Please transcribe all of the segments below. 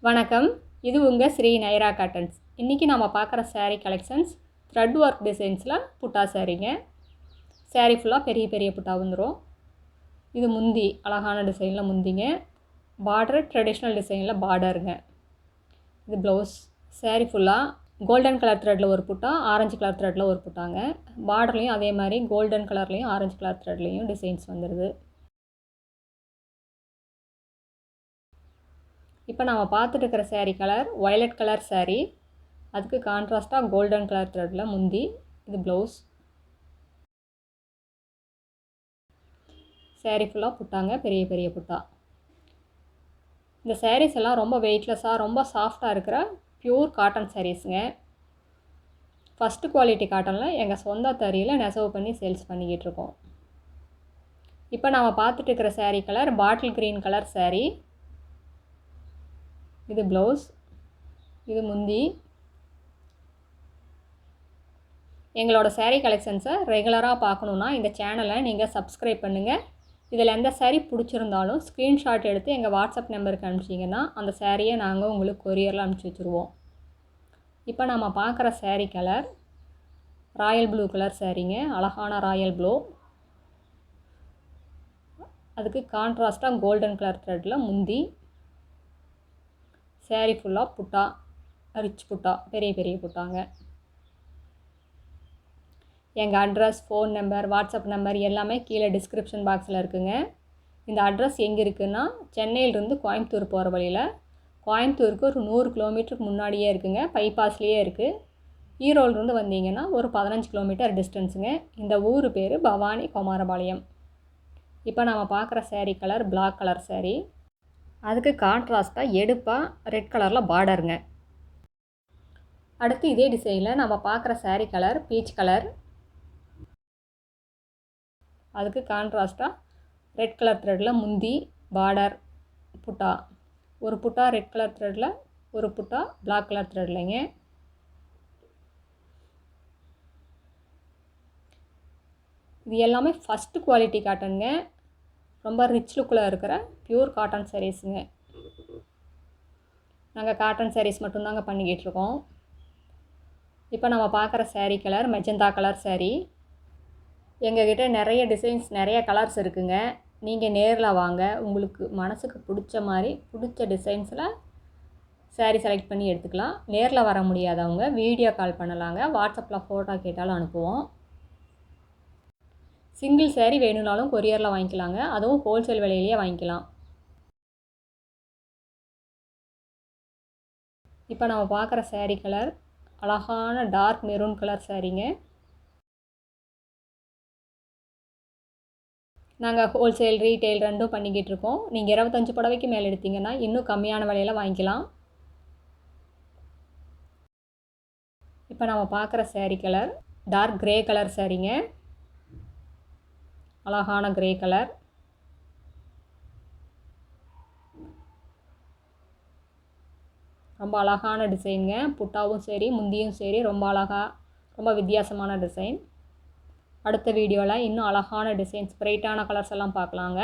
வணக்கம், இது உங்கள் ஸ்ரீ நைரா காட்டன்ஸ். இன்றைக்கி நம்ம பார்க்குற saree கலெக்ஷன்ஸ் த்ரெட் ஒர்க் டிசைன்ஸில் புட்டா சாரீங்க. saree ஃபுல்லாக பெரிய பெரிய புட்டா வந்துடும். இது முந்தி அழகான டிசைனில் முந்திங்க. பார்டர் ட்ரெடிஷ்னல் டிசைனில் பார்டருங்க. இது ப்ளவுஸ். saree ஃபுல்லாக கோல்டன் கலர் த்ரெட்டில் ஒரு புட்டா, ஆரஞ்சு கலர் த்ரெட்டில் ஒரு புட்டாங்க. பார்டர்லேயும் அதே மாதிரி கோல்டன் கலர்லேயும் ஆரஞ்சு கலர் த்ரெட்லேயும் டிசைன்ஸ் வந்துடுது. இப்போ நம்ம பார்த்துட்டு இருக்கிற saree colour violet colour saree. அதுக்கு கான்ட்ராஸ்ட்டாக கோல்டன் கலர் த்ரெட்டில் முந்தி. இது ப்ளவுஸ். saree ஃபுல்லாக புட்டாங்க, பெரிய பெரிய புட்டா. இந்த sarees எல்லாம் ரொம்ப வெயிட்லெஸ்ஸாக ரொம்ப சாஃப்டாக இருக்கிற பியூர் காட்டன் சாரீஸுங்க. ஃபஸ்ட்டு குவாலிட்டி காட்டனில் எங்கள் சொந்த தறியில் நெசவு பண்ணி சேல்ஸ் பண்ணிக்கிட்டு இருக்கோம். இப்போ நம்ம பார்த்துட்டு இருக்கிற saree colour bottle green colour saree. இது ப்ளவுஸ். இது முந்தி. எங்களோட saree கலெக்ஷன்ஸை ரெகுலராக பார்க்கணுன்னா இந்த சேனலை நீங்கள் சப்ஸ்கிரைப் பண்ணுங்கள். இதில் எந்த saree பிடிச்சிருந்தாலும் ஸ்க்ரீன்ஷாட் எடுத்து எங்கள் வாட்ஸ்அப் நம்பருக்கு அனுப்பிச்சிங்கன்னா அந்த சாரியை நாங்கள் உங்களுக்கு கொரியரில் அனுப்பிச்சி வச்சுருவோம். இப்போ நம்ம பார்க்குற saree colour royal blue colour சாரீங்க. அழகான ராயல் ப்ளூ. அதுக்கு கான்ட்ராஸ்ட்டாக கோல்டன் கலர் த்ரெட்டில் முந்தி. saree ஃபுல்லாக புட்டா, ரிச் புட்டா, பெரிய பெரிய புட்டாங்க. எங்கள் address, phone number, WhatsApp number எல்லாமே கீழே டிஸ்கிரிப்ஷன் பாக்ஸில் இருக்குங்க. இந்த அட்ரஸ் எங்கே இருக்குதுன்னா சென்னையிலிருந்து கோயம்புத்தூர் போகிற வழியில், கோயம்புத்தூருக்கு ஒரு 100 கிலோமீட்டருக்கு முன்னாடியே இருக்குங்க. பைபாஸ்லேயே இருக்குது. ஈரோடுலேருந்து வந்தீங்கன்னா ஒரு 15 கிலோமீட்டர் டிஸ்டன்ஸுங்க. இந்த ஊர் பேர் பவானி குமாரபாளையம். இப்போ நம்ம பார்க்குற saree colour black colour saree. அதுக்கு கான்ட்ராஸ்ட்டாக எடுப்பாக ரெட் கலரில் பார்டருங்க. அடுத்து இதே டிசைனில் நம்ம பார்க்குற saree கலர் பீச் கலர். அதுக்கு கான்ட்ராஸ்ட்டாக ரெட் கலர் த்ரெட்டில் முந்தி, பார்டர், புட்டா. ஒரு புட்டா ரெட் கலர் த்ரெட்டில், ஒரு புட்டா பிளாக் கலர் த்ரெட்லைங்க. இது எல்லாமே ஃபஸ்ட்டு குவாலிட்டி காட்டனுங்க. ரொம்ப ரிச் லுக்கில் இருக்கிற பியூர் காட்டன் சாரீஸுங்க. நாங்கள் காட்டன் சாரீஸ் மட்டும்தாங்க பண்ணிக்கிட்டு இருக்கோம். இப்போ நம்ம பார்க்குற saree colour magenta colour saree. எங்ககிட்ட நிறைய டிசைன்ஸ், நிறைய கலர்ஸ் இருக்குங்க. நீங்கள் நேரில் வாங்க, உங்களுக்கு மனசுக்கு பிடிச்ச மாதிரி பிடிச்ச டிசைன்ஸில் saree செலக்ட் பண்ணி எடுத்துக்கலாம். நேரில் வர முடியாதவங்க வீடியோ கால் பண்ணலாங்க. வாட்ஸ்அப்பில் ஃபோட்டோ கேட்டாலும் அனுப்புவோம். சிங்கிள் saree வேணும்னாலும் கொரியரில் வாங்கிக்கலாங்க. அதுவும் ஹோல்சேல் விலையிலேயே வாங்கிக்கலாம். இப்போ நம்ம பார்க்குற saree கலர் அழகான டார்க் மெரூன் கலர் சாரீங்க. நாங்கள் ஹோல்சேல் ரீட்டெயில் ரெண்டும் பண்ணிக்கிட்டு இருக்கோம். நீங்கள் 25 புடவைக்கு மேலே எடுத்திங்கன்னா இன்னும் கம்மியான விலையில் வாங்கிக்கலாம். இப்போ நம்ம பார்க்குற saree colour dark grey colour சாரீங்க. அழகான க்ரே கலர். ரொம்ப அழகான டிசைனுங்க. புட்டாவும் சரி முந்தியும் சரி ரொம்ப அழகாக, ரொம்ப வித்தியாசமான டிசைன். அடுத்த வீடியோவில் இன்னும் அழகான டிசைன்ஸ், பிரைட்டான கலர்ஸ் எல்லாம் பார்க்கலாங்க.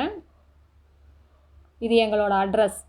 இது எங்களோட அட்ரஸ்.